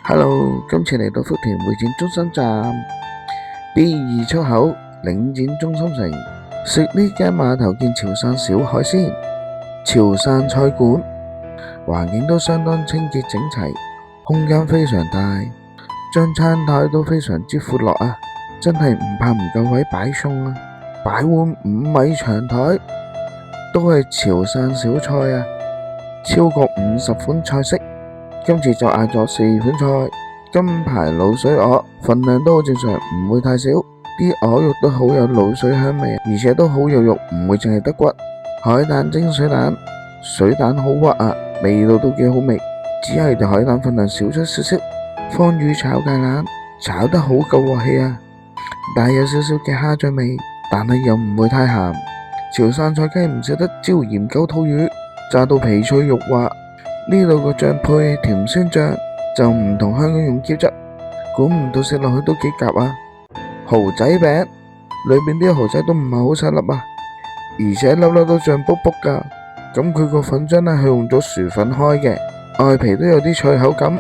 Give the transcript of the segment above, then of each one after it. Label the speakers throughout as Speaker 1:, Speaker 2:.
Speaker 1: Hello，今次嚟到福田會展中心站 B2出口領展中心城，食呢間碼頭見潮汕小海鮮、潮汕菜館，環境都相當清潔整齊，空間非常大，張餐台都非常之闊落啊！真係唔怕唔夠位擺餸啊！擺碗5米長台，都係潮汕小菜啊，超過50款菜式。今次就嗌咗4款菜，金牌滷水鵝，份量都好正常，唔會太少。啲鵝肉都好有滷水香味，而且都好有肉，唔會淨係得骨。海膽蒸水蛋，水蛋好滑啊，味道都幾好味，只係條海膽份量少咗少少。方魚炒芥蘭，炒得好夠鑊氣啊，帶有少少嘅蝦醬味，但係又唔會太鹹。潮汕菜雞唔少得椒鹽狗肚魚，炸到皮脆肉滑。呢度個醬配甜酸醬就唔同香港用椒汁，估唔到食落去都幾夾啊！蠔仔餅裏邊啲蠔仔都唔係好細粒啊，而且粒粒都脹卜卜噶。咁佢個粉漿呢係用咗薯粉開嘅，外皮都有啲脆口感，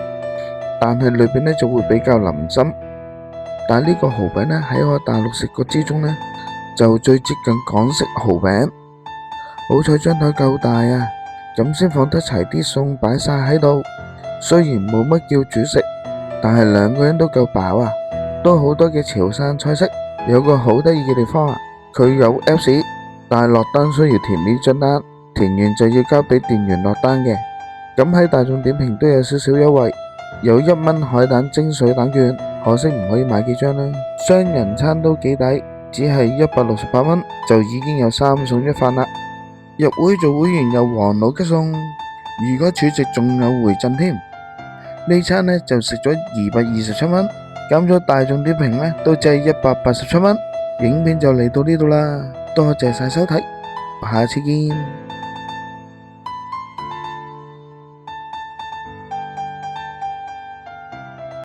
Speaker 1: 但係裏邊呢就會比較腍身。但係呢個蠔餅呢喺我大陸食過之中呢，就最接近港式蠔餅。好彩張台夠大啊！咁先放得齊啲餸擺晒喺度，雖然冇乜叫主食，但係2個人都夠飽啊！都好多嘅潮汕菜式，有個好得意嘅地方啊，佢有 Apps， 但係落單需要填呢張單，填完就要交俾店員落單嘅。咁喺大眾點評都有少少優惠，有1蚊海膽蒸水蛋券，可惜唔可以買幾張啦。雙人餐都幾抵，只係168蚊就已經有3餸1飯啦。入會做會員有王老吉送，如果儲值仲有回贈添。呢餐呢就食咗227蚊，減咗大眾點評呢都只係187蚊。影片就嚟到呢度啦，多謝晒收睇，下次見。